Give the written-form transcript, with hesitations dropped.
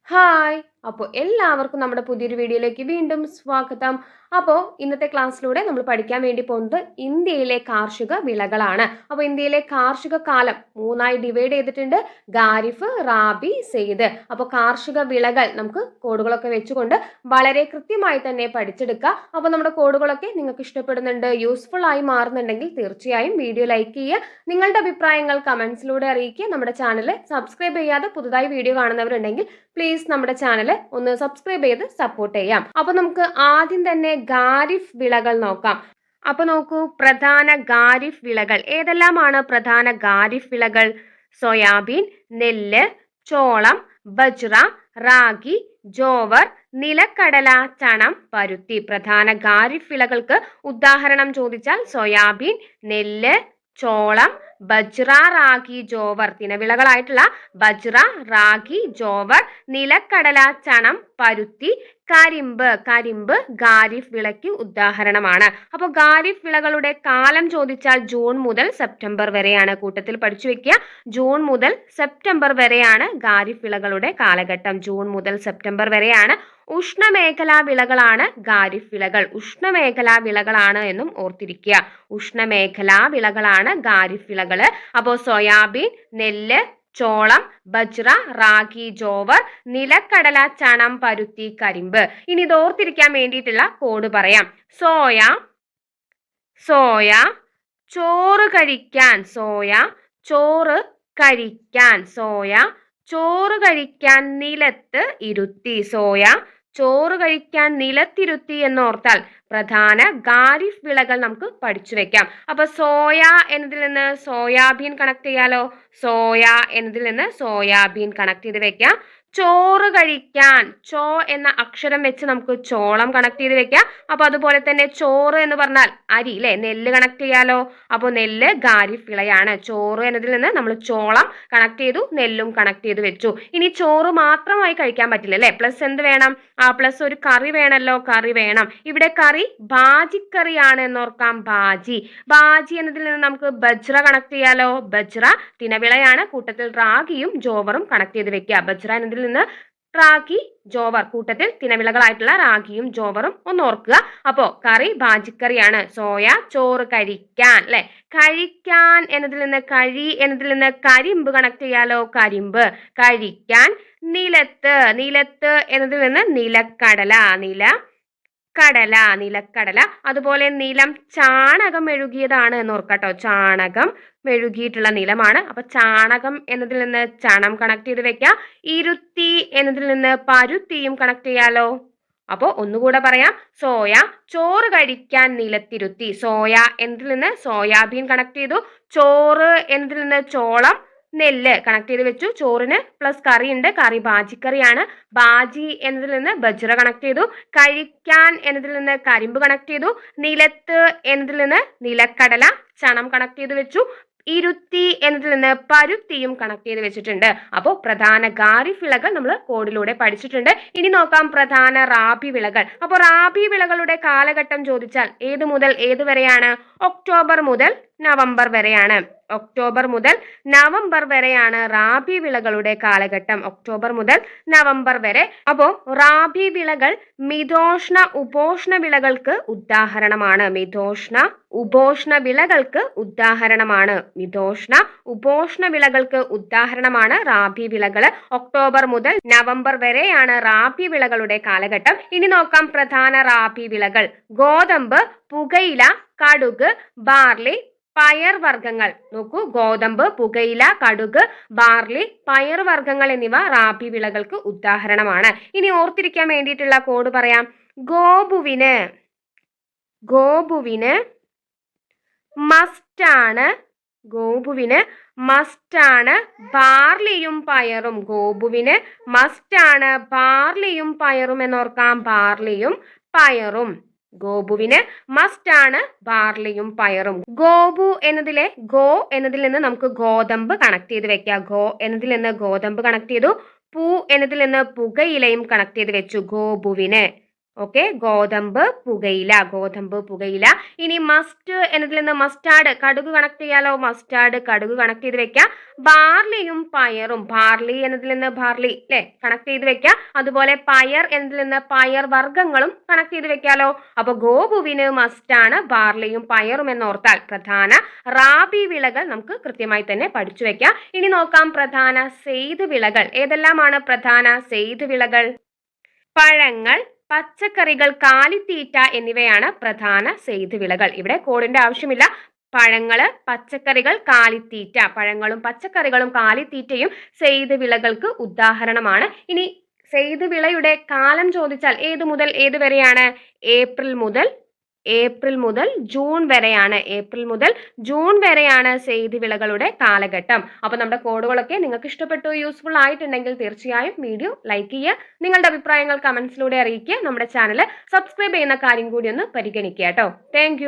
Hi! അപ്പോൾ എല്ലാവർക്കും നമ്മുടെ പുതിയൊരു വീഡിയോയിലേക്ക് വീണ്ടും സ്വാഗതം. അപ്പോൾ ഇന്നത്തെ ക്ലാസ്സിലൂടെ നമ്മൾ പഠിക്കാൻ വേണ്ടി പോകുന്നത് ഇന്ത്യയിലെ കാർഷിക വിളകളാണ്. അപ്പോൾ ഇന്ത്യയിലെ കാർഷിക കാലം 3ആയി ഡിവൈഡ് ചെയ്തിട്ടുണ്ട്. ഖാരിഫ്, റാബി, സെയ്ദ്. അപ്പോൾ കാർഷിക വിളകൾ നമുക്ക് കോഡുകളൊക്കെ വെച്ചുകൊണ്ട് വളരെ കൃത്യമായി തന്നെ പഠിച്ചെടുക്കുക. അപ്പോൾ നമ്മുടെ കോഡുകളൊക്കെ നിങ്ങൾക്ക് ഇഷ്ടപ്പെടുന്നുണ്ട്, യൂസ്ഫുൾ ആയി മാറുന്നുണ്ടെങ്കിൽ തീർച്ചയായും വീഡിയോ ലൈക്ക് ചെയ്യുക. നിങ്ങളുടെ അഭിപ്രായങ്ങൾ കമൻസിലൂടെ അറിയിക്കുക. നമ്മുടെ ചാനൽ സബ്സ്ക്രൈബ് ചെയ്യാതെ പുതുതായി വീഡിയോ കാണുന്നവരുണ്ടെങ്കിൽ പ്ലീസ് നമ്മുടെ ചാനൽ ഒന്ന് സബ്സ്ക്രൈബ് ചെയ്ത് സപ്പോർട്ട് ചെയ്യാം. അപ്പൊ നമുക്ക് ആദ്യം തന്നെ ഖാരിഫ് വിളകൾ നോക്കാം. അപ്പൊ നോക്കൂ, പ്രധാന ഖാരിഫ് വിളകൾ ഏതെല്ലാമാണ്? പ്രധാന ഖാരിഫ് വിളകൾ സോയാബീൻ, നെല്ല്, ചോളം, ബജ്റ, റാഗി, ജോവർ, നിലക്കടല, ചണം, പരുത്തി. പ്രധാന ഖാരിഫ് വിളകൾക്ക് ഉദാഹരണം ചോദിച്ചാൽ സോയാബീൻ, നെല്ല്, ചോളം, ബജ്റ, റാഗി, ജോവർ. തിനവിളകളായിട്ടുള്ള ബജ്റ, റാഗി, ജോവർ, നിലക്കടല, ചണം, പരുത്തി, കരിമ്പ്. കരിമ്പ് ഖാരിഫ് വിളയ്ക്ക് ഉദാഹരണമാണ്. അപ്പോൾ ഖാരിഫ് വിളകളുടെ കാലം ചോദിച്ചാൽ ജൂൺ മുതൽ സെപ്റ്റംബർ വരെയാണ്. കൂട്ടത്തിൽ പഠിച്ചു വെക്കുക, ജൂൺ മുതൽ സെപ്റ്റംബർ വരെയാണ് ഖാരിഫ് വിളകളുടെ കാലഘട്ടം. ജൂൺ മുതൽ സെപ്റ്റംബർ വരെയാണ്. ഉഷ്ണമേഖലാ വിളകളാണ് ഖാരിഫ് വിളകൾ. ഉഷ്ണമേഖലാ വിളകളാണ് എന്നും ഓർത്തിരിക്കുക. ഉഷ്ണമേഖലാ വിളകളാണ് ഖാരിഫ് വിളകള്. അപ്പോൾ സോയാബീൻ, നെല്ല്, ചോളം, ബജ്റ, റാഗി, ജോവർ, നിലക്കടല, ചണം, പരുത്തി, കരിമ്പ്. ഇനി ഇത് ഓർത്തിരിക്കാൻ വേണ്ടിയിട്ടുള്ള കോഡ് പറയാം. സോയ, സോയ ചോറ് കഴിക്കാൻ. സോയ ചോറ് കഴിക്കാൻ. സോയ ചോറ് കഴിക്കാൻ നിലത്ത് ഇരുത്തി. സോയ ചോറ് കഴിക്കാൻ നിലത്തിരുത്തി എന്നോർത്താൽ പ്രധാന ഖാരിഫ് വിളകൾ നമുക്ക് പഠിച്ചു വെക്കാം. അപ്പൊ സോയ എന്നതിൽ നിന്ന് സോയാബീൻ കണക്ട് ചെയ്യാലോ. സോയ എന്നതിൽ നിന്ന് സോയാബീൻ കണക്ട് ചെയ്ത് വെക്കാം. ചോറ് കഴിക്കാൻ, ചോ എന്ന അക്ഷരം വെച്ച് നമുക്ക് ചോളം കണക്ട് ചെയ്ത് വെക്കാം. അപ്പൊ അതുപോലെ തന്നെ ചോറ് എന്ന് പറഞ്ഞാൽ അരി അല്ലെ, നെല്ല് കണക്ട് ചെയ്യാലോ. അപ്പോൾ നെല്ല് ഖാരിഫ് വിളയാണ്. ചോറ് എന്നതിൽ നിന്ന് നമ്മൾ ചോളം കണക്ട് ചെയ്തു, നെല്ലും കണക്ട് ചെയ്ത് വെച്ചു. ഇനി ചോറ് മാത്രമായി കഴിക്കാൻ പറ്റില്ല അല്ലെ, പ്ലസ് എന്ത് വേണം? പ്ലസ് ഒരു കറി വേണമല്ലോ, കറി വേണം. ഇവിടെ കറി ബാജിക്കറിയാണ് എന്നോർക്കാം. ബാജി. ബാജി എന്നതിൽ നിന്ന് നമുക്ക് ബജ്റ കണക്ട് ചെയ്യാലോ. ബജ്റ തിനവിളയാണ്. കൂട്ടത്തിൽ റാഗിയും ജോവറും കണക്ട് ചെയ്ത് വെക്കുക. ബജ്റ എന്നതിൽ നിന്ന് റാഗി, ജോവർ, കൂട്ടത്തിൽ തിനവിളകളായിട്ടുള്ള റാഗിയും ജോവറും ഒന്ന് ഓർക്കുക. അപ്പോ കറി ബാജിക്കറിയാണ്. സോയ ചോറ് കഴിക്കാൻ അല്ലെ. കഴിക്കാൻ എന്നതിൽ നിന്ന് കഴി എന്നതിൽ നിന്ന് കരിമ്പ് കണക്ട് ചെയ്യാലോ. കരിമ്പ്. കഴിക്കാൻ. നിലത്ത്. നിലത്ത് എന്നതിൽ നിന്ന് നിലക്കടല. നിലക്കടല. നിലക്കടല. അതുപോലെ നിലം ചാണകം മെഴുകിയതാണ് എന്ന് ഓർക്കട്ടോ. ചാണകം മെഴുകിയിട്ടുള്ള നിലമാണ്. അപ്പൊ ചാണകം എന്നതിൽ നിന്ന് ചണം കണക്ട് ചെയ്ത് വെക്കാം. ഇരുത്തി എന്നതിൽ നിന്ന് പരുത്തിയും കണക്ട് ചെയ്യാലോ. അപ്പോ ഒന്നുകൂടെ പറയാം. സോയ ചോറ് കഴിക്കാൻ നിലത്തിരുത്തി. സോയ എന്നതിൽ നിന്ന് സോയാബീൻ കണക്ട് ചെയ്തു. ചോറ് എന്നതിൽ നിന്ന് ചോളം, നെല്ല് കണക്ട് ചെയ്ത് വെച്ചു. ചോറിന് പ്ലസ് കറി ഉണ്ട്, കറി ബാജിക്കറിയാണ്. ബാജി എന്നതിൽ നിന്ന് ബജ്റ കണക്ട് ചെയ്തു. കഴിക്കാൻ എന്നതിൽ നിന്ന് കരിമ്പ് കണക്ട് ചെയ്തു. നിലത്ത് എന്നതിൽ നിന്ന് നിലക്കടല, ചണം കണക്ട് ചെയ്ത് വെച്ചു. ഇരുത്തി എന്നതിൽ നിന്ന് പരുത്തിയും കണക്ട് ചെയ്ത് വെച്ചിട്ടുണ്ട്. അപ്പോൾ പ്രധാന ഖാരിഫ് വിളകൾ നമ്മൾ കോഡിലൂടെ പഠിച്ചിട്ടുണ്ട്. ഇനി നോക്കാം പ്രധാന റാബി വിളകൾ. അപ്പോൾ റാബി വിളകളുടെ കാലഘട്ടം ചോദിച്ചാൽ ഏത് മുതൽ ഏത് വരെയാണ്? ഒക്ടോബർ മുതൽ നവംബർ വരെയാണ്. ഒക്ടോബർ മുതൽ നവംബർ വരെയാണ് റാബി വിളകളുടെ കാലഘട്ടം. ഒക്ടോബർ മുതൽ നവംബർ വരെ. അപ്പോ റാബി വിളകൾ മിതോഷ്ണ ഉപോഷ്ണ വിളകൾക്ക് ഉദാഹരണമാണ്. മിതോഷ്ണ ഉപോഷ്ണ വിളകൾക്ക് ഉദാഹരണമാണ്. മിതോഷ്ണ ഉപോഷ്ണ വിളകൾക്ക് ഉദാഹരണമാണ് റാബി വിളകൾ. ഒക്ടോബർ മുതൽ നവംബർ വരെയാണ് റാബി വിളകളുടെ കാലഘട്ടം. ഇനി നോക്കാം പ്രധാന റാബി വിളകൾ. ഗോതമ്പ്, പുകയില, കടുക്, ബാർലി, പയർ വർഗ്ഗങ്ങൾ. നോക്കൂ, ഗോതമ്പ്, പുകയില, കടുക്, ബാർലി, പയർ വർഗ്ഗങ്ങൾ എന്നിവ റാബി വിളകൾക്ക് ഉദാഹരണമാണ്. ഇനി ഓർത്തിരിക്കാൻ വേണ്ടിയിട്ടുള്ള കോഡ് പറയാം. ഗോപുവിന്, ഗോപുവിന് മസ്റ്റാണ്. ഗോപുവിന് മസ്റ്റാണ് ബാർലിയും പയറും. ഗോപുവിന് മസ്റ്റാണ് ബാർലിയും പയറും എന്നോർക്കാം. ബാർലിയും പയറും. ഗോപുവിന് മസ്റ്റാണ് ബാർലിയും പയറും. ഗോപു എന്നതിലെ ഗോ എന്നതിൽ നിന്ന് നമുക്ക് ഗോതമ്പ് കണക്ട് ചെയ്ത് വെക്കാം. ഗോ എന്നതിൽ നിന്ന് ഗോതമ്പ് കണക്ട് ചെയ്തു. പൂ എന്നതിൽ നിന്ന് പുകയിലയും കണക്ട് ചെയ്ത് വെച്ചു. ഗോപുവിന്. ഓക്കെ, ഗോതമ്പ്, പുകയില. ഇനി മസ്റ്റ് എന്നതിൽ നിന്ന് മസ്റ്റാർഡ്, കടുക് കണക്ട് ചെയ്യാലോ, മസ്റ്റാർഡ്, കടുക് കണക്ട് ചെയ്ത് വെക്കാം. ബാർലിയും പയറും, ബാർലി എന്നതിൽ നിന്ന് ബാർലി അല്ലെ കണക്ട് ചെയ്ത് വെക്കാം. അതുപോലെ പയർ എന്നതിൽ നിന്ന് പയർ വർഗ്ഗങ്ങളും കണക്ട് ചെയ്ത് വെക്കാലോ. അപ്പൊ ഗോപുവിന് മസ്റ്റാണ് ബാർലിയും പയറും എന്നോർത്താൽ പ്രധാന റാബി വിളകൾ നമുക്ക് കൃത്യമായി തന്നെ പഠിച്ചു വെക്കാം. ഇനി നോക്കാം പ്രധാന സെയ്ത് വിളകൾ. ഏതെല്ലാമാണ് പ്രധാന സെയ്ത് വിളകൾ? പഴങ്ങൾ, പച്ചക്കറികൾ, കാലിത്തീറ്റ എന്നിവയാണ് പ്രധാന സെയ്ത് വിളകൾ. ഇവിടെ കോഡിന്റെ ആവശ്യമില്ല. പഴങ്ങള്, പച്ചക്കറികൾ, കാലിത്തീറ്റ. പഴങ്ങളും പച്ചക്കറികളും കാലിത്തീറ്റയും സെയ്ത് വിളകൾക്ക് ഉദാഹരണമാണ്. ഇനി സെയ്ത് വിളയുടെ കാലം ചോദിച്ചാൽ ഏത് മുതൽ ഏത് വരെയാണ്? ഏപ്രിൽ മുതൽ ജൂൺ വരെയാണ് സെയ്ത് വിളകളുടെ കാലഘട്ടം. അപ്പൊ നമ്മുടെ കോഡുകളൊക്കെ നിങ്ങൾക്ക് ഇഷ്ടപ്പെട്ടു, യൂസ്ഫുൾ ആയിട്ടുണ്ടെങ്കിൽ തീർച്ചയായും വീഡിയോ ലൈക്ക് ചെയ്യുക. നിങ്ങളുടെ അഭിപ്രായങ്ങൾ കമന്റ്സിലൂടെ അറിയിക്കുക. നമ്മുടെ ചാനൽ സബ്സ്ക്രൈബ് ചെയ്യുന്ന കാര്യം കൂടി ഒന്ന് പരിഗണിക്കുക കേട്ടോ. താങ്ക്